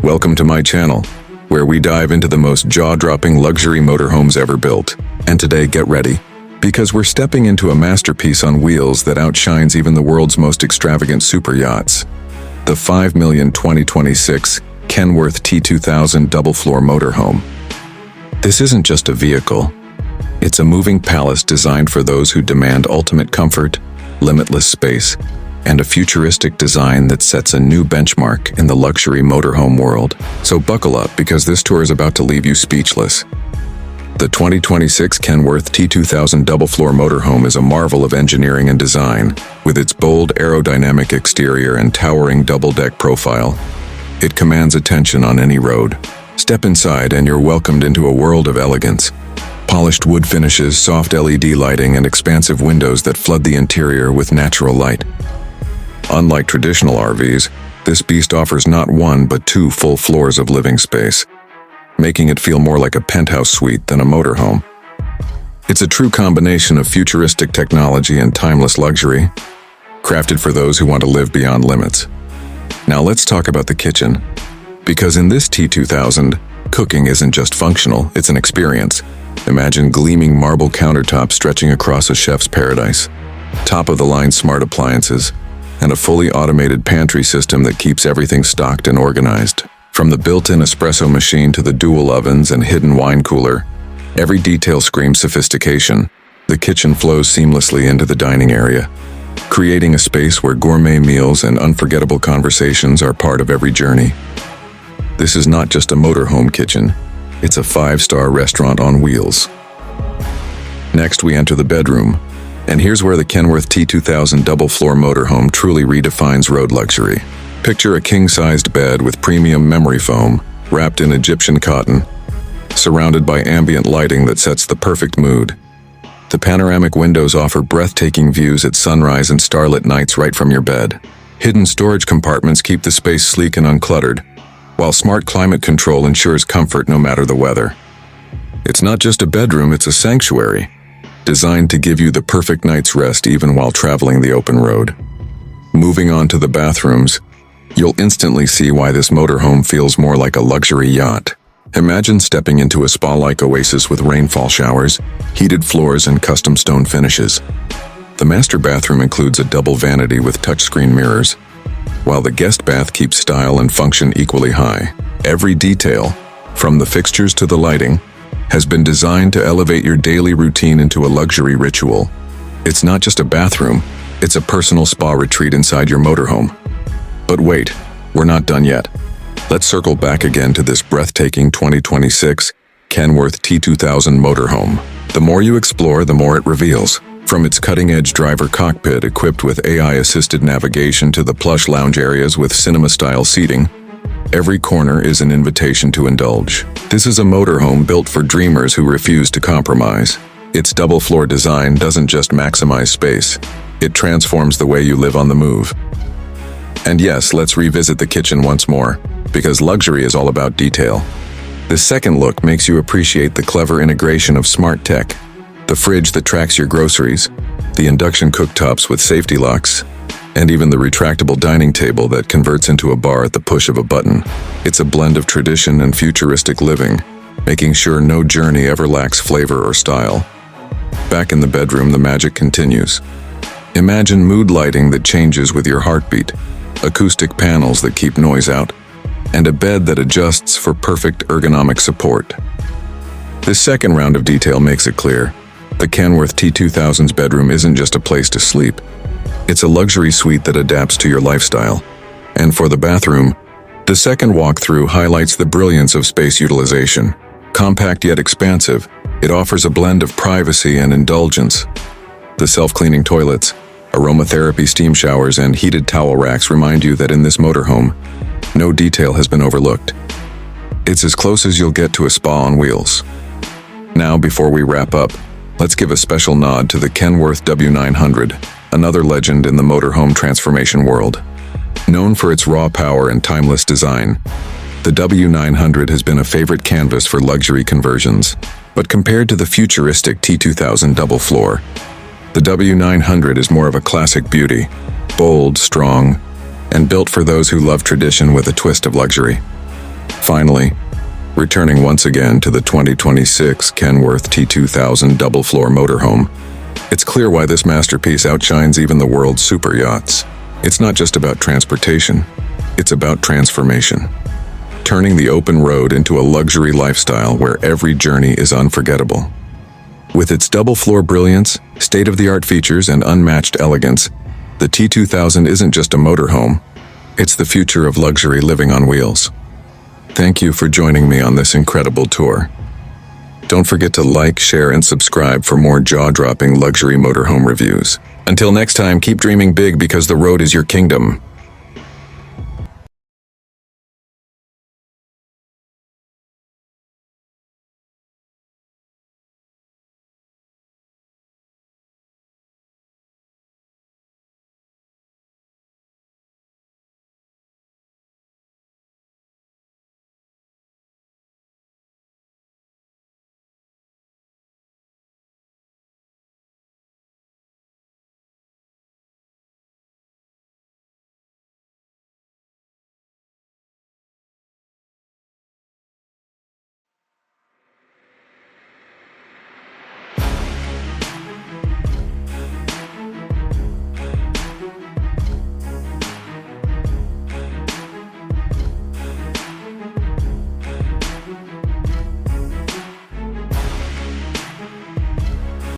Welcome to my channel, where we dive into the most jaw-dropping luxury motorhomes ever built. And today, get ready, because we're stepping into a masterpiece on wheels that outshines even the world's most extravagant super yachts. The $5 million 2026 Kenworth T2000 Double-Floor Motorhome. This isn't just a vehicle. It's a moving palace designed for those who demand ultimate comfort, limitless space, and a futuristic design that sets a new benchmark in the luxury motorhome world. So buckle up, because this tour is about to leave you speechless. The 2026 Kenworth T2000 Double-Floor Motorhome is a marvel of engineering and design. With its bold aerodynamic exterior and towering double-deck profile, it commands attention on any road. Step inside and you're welcomed into a world of elegance. Polished wood finishes, soft LED lighting, and expansive windows that flood the interior with natural light. Unlike traditional RVs, this beast offers not one but two full floors of living space, making it feel more like a penthouse suite than a motorhome. It's a true combination of futuristic technology and timeless luxury, crafted for those who want to live beyond limits. Now let's talk about the kitchen, because in this T2000, cooking isn't just functional, it's an experience. Imagine gleaming marble countertops stretching across a chef's paradise, top-of-the-line smart appliances, and a fully automated pantry system that keeps everything stocked and organized. From the built-in espresso machine to the dual ovens and hidden wine cooler, every detail screams sophistication. The kitchen flows seamlessly into the dining area, creating a space where gourmet meals and unforgettable conversations are part of every journey. This is not just a motorhome kitchen, it's a five-star restaurant on wheels. Next, we enter the bedroom. And here's where the Kenworth T2000 Double-Floor Motorhome truly redefines road luxury. Picture a king-sized bed with premium memory foam, wrapped in Egyptian cotton, surrounded by ambient lighting that sets the perfect mood. The panoramic windows offer breathtaking views at sunrise and starlit nights right from your bed. Hidden storage compartments keep the space sleek and uncluttered, while smart climate control ensures comfort no matter the weather. It's not just a bedroom, it's a sanctuary, designed to give you the perfect night's rest even while traveling the open road. Moving on to the bathrooms, you'll instantly see why this motorhome feels more like a luxury yacht. Imagine stepping into a spa-like oasis with rainfall showers, heated floors, and custom stone finishes. The master bathroom includes a double vanity with touchscreen mirrors, while the guest bath keeps style and function equally high. Every detail, from the fixtures to the lighting, has been designed to elevate your daily routine into a luxury ritual. It's not just a bathroom, it's a personal spa retreat inside your motorhome. But wait, we're not done yet. Let's circle back again to this breathtaking 2026 Kenworth T2000 Motorhome. The more you explore, the more it reveals. From its cutting-edge driver cockpit equipped with AI-assisted navigation to the plush lounge areas with cinema-style seating, every corner is an invitation to indulge. This is a motorhome built for dreamers who refuse to compromise. Its double-floor design doesn't just maximize space, it transforms the way you live on the move. And yes, let's revisit the kitchen once more, because luxury is all about detail. This second look makes you appreciate the clever integration of smart tech. The fridge that tracks your groceries, the induction cooktops with safety locks, and even the retractable dining table that converts into a bar at the push of a button. It's a blend of tradition and futuristic living, making sure no journey ever lacks flavor or style. Back in the bedroom, the magic continues. Imagine mood lighting that changes with your heartbeat, acoustic panels that keep noise out, and a bed that adjusts for perfect ergonomic support. This second round of detail makes it clear. The Kenworth T2000's bedroom isn't just a place to sleep. It's a luxury suite that adapts to your lifestyle. And for the bathroom, the second walkthrough highlights the brilliance of space utilization. Compact yet expansive, it offers a blend of privacy and indulgence. The self-cleaning toilets, aromatherapy steam showers, and heated towel racks remind you that in this motorhome, no detail has been overlooked. It's as close as you'll get to a spa on wheels. Now, before we wrap up, let's give a special nod to the Kenworth W900, another legend in the motorhome transformation world. Known for its raw power and timeless design, the W900 has been a favorite canvas for luxury conversions. But compared to the futuristic T2000 Double-Floor, the W900 is more of a classic beauty, bold, strong, and built for those who love tradition with a twist of luxury. Finally, returning once again to the 2026 Kenworth T2000 Double-Floor Motorhome, it's clear why this masterpiece outshines even the world's super yachts. It's not just about transportation, it's about transformation. Turning the open road into a luxury lifestyle where every journey is unforgettable. With its double-floor brilliance, state-of-the-art features, and unmatched elegance, the T2000 isn't just a motorhome, it's the future of luxury living on wheels. Thank you for joining me on this incredible tour. Don't forget to like, share, and subscribe for more jaw-dropping luxury motorhome reviews. Until next time, keep dreaming big because the road is your kingdom.